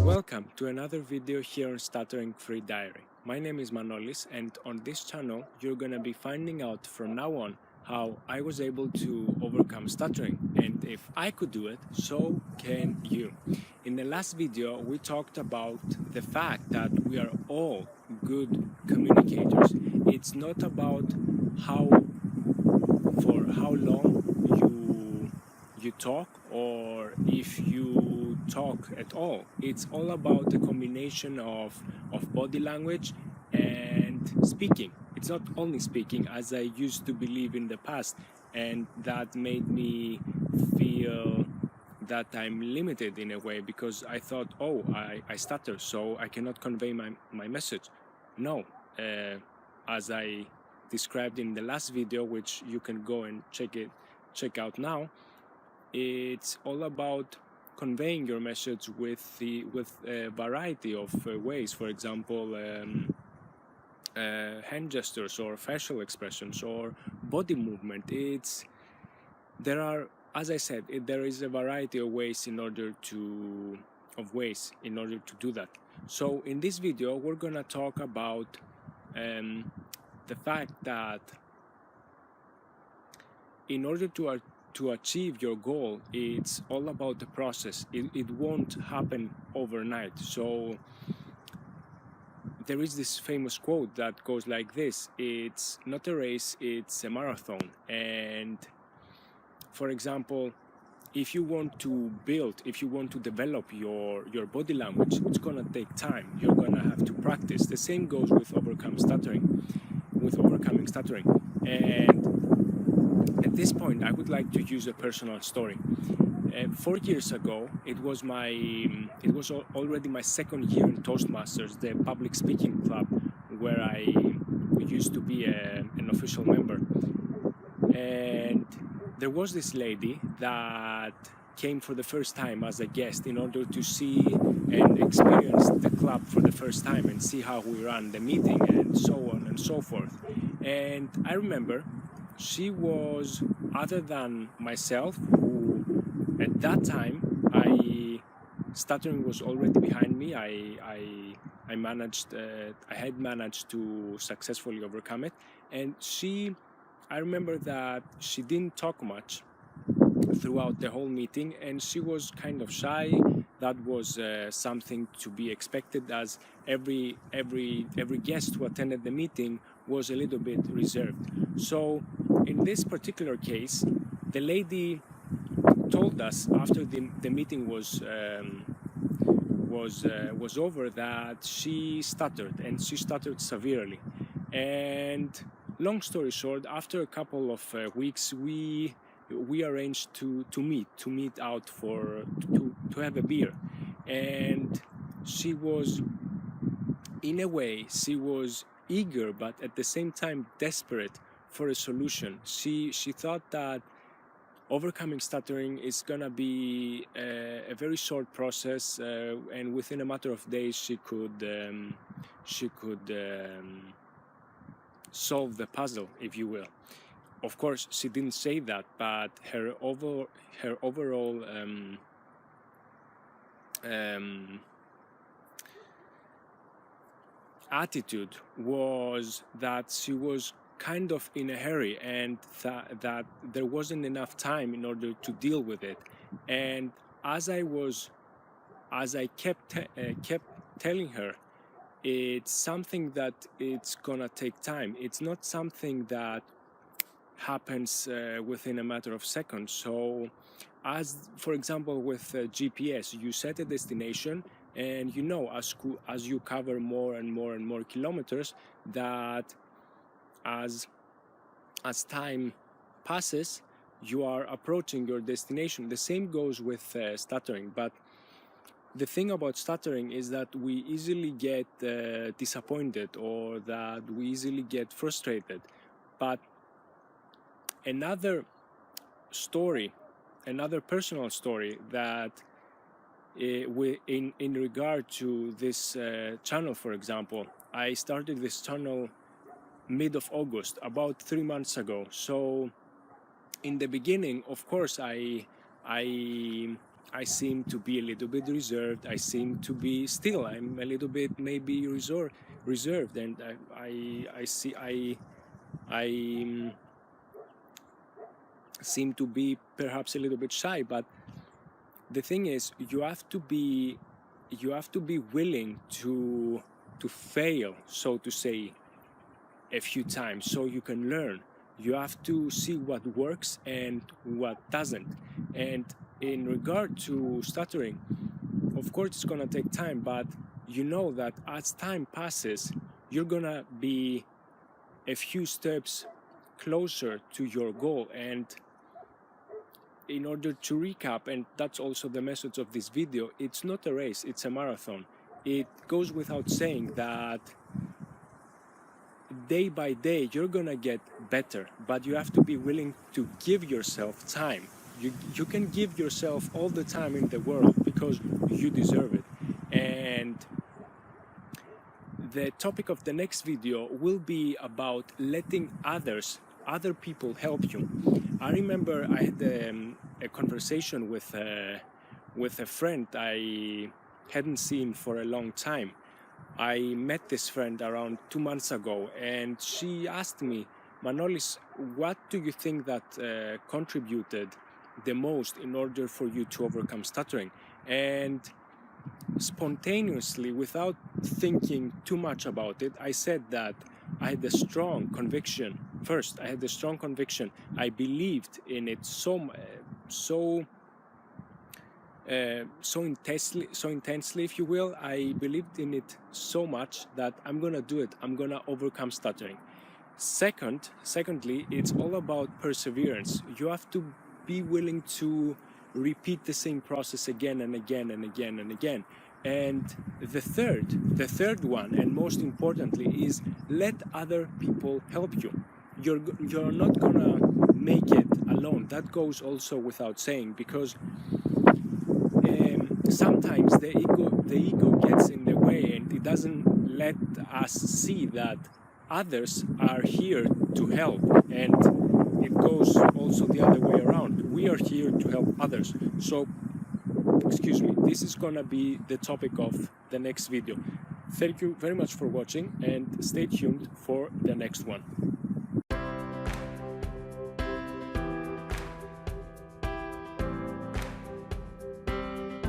Welcome to another video here on Stutteringfreediary. My name is Manolis, and on this channel you're gonna be finding out from now on how I was able to overcome stuttering, and if I could do it, so can you. In the last video we talked about the fact that we are all good communicators. It's not about for how long you talk or if you talk at all. It's all about the combination of body language and speaking. It's not only speaking, as I used to believe in the past, and that made me feel that I'm limited in a way, because I thought, oh, I stutter, so I cannot convey my message. No, as I described in the last video, which you can go and check out now, it's all about conveying your message with a variety of ways. For example, hand gestures or facial expressions or body movement. There are, as I said, there is a variety of ways in order to do that. So in this video we're gonna talk about the fact that in order to achieve your goal, it's all about the process. It won't happen overnight. So there is this famous quote that goes like this: it's not a race, it's a marathon. And for example, if you want to develop your body language, it's gonna take time. You're gonna have to practice. The same goes with overcoming stuttering. And at this point, I would like to use a personal story. 4 years ago, it was already my second year in Toastmasters, the public speaking club where I used to be an official member. And there was this lady that came for the first time as a guest in order to see and experience the club for the first time and see how we run the meeting and so on and so forth. And I remember she was, other than myself, who at that time stuttering was already behind me. I had managed to successfully overcome it. And I remember that she didn't talk much throughout the whole meeting, and she was kind of shy. That was something to be expected, as every guest who attended the meeting was a little bit reserved. So in this particular case, the lady told us after the meeting was over that she stuttered, and she stuttered severely. And long story short, after a couple of weeks, we arranged to meet out to have a beer. And she was, in a way, eager, but at the same time desperate for a solution. She thought that overcoming stuttering is gonna be a very short process, and within a matter of days she could solve the puzzle, if you will. Of course, she didn't say that, but her overall attitude was that she was kind of in a hurry, and that there wasn't enough time in order to deal with it. And as I kept telling her, it's something that it's gonna take time. It's not something that happens within a matter of seconds. So, as for example with GPS, you set a destination, and you know, as you cover more and more kilometers, that as time passes, you are approaching your destination. The same goes with stuttering. But the thing about stuttering is that we easily get disappointed, or that we easily get frustrated. But another personal story that in regard to this channel, for example, I started this channel mid of August, about 3 months ago. So in the beginning, of course, I I seem to be a little bit reserved. I seem to be still. I'm a little bit maybe reserved, and I seem to be perhaps a little bit shy. But the thing is, you have to be willing to fail, so to say, a few times, so you can learn. You have to see what works and what doesn't. And in regard to stuttering, of course it's gonna take time, but you know that as time passes, you're gonna be a few steps closer to your goal. And in order to recap, and that's also the message of this video, it's not a race, it's a marathon. It goes without saying that day by day you're gonna get better, but you have to be willing to give yourself time. You can give yourself all the time in the world because you deserve it. And the topic of the next video will be about letting other people help you. I remember I had a conversation with a friend I hadn't seen for a long time. I met this friend around 2 months ago, and she asked me, Manolis, what do you think that contributed the most in order for you to overcome stuttering? And spontaneously, without thinking too much about it, I said that I had a strong conviction. First, I had a strong conviction. I believed in it so intensely, if you will. I believed in it so much that I'm gonna do it. I'm gonna overcome stuttering. Secondly, it's all about perseverance. You have to be willing to repeat the same process again and again and again and again. And the third one, and most importantly, is let other people help you. You're not gonna make it alone. That goes also without saying, because sometimes the ego gets in the way, and it doesn't let us see that others are here to help. And it goes also the other way around. We are here to help others. So, excuse me, this is gonna be the topic of the next video. Thank you very much for watching, and stay tuned for the next one.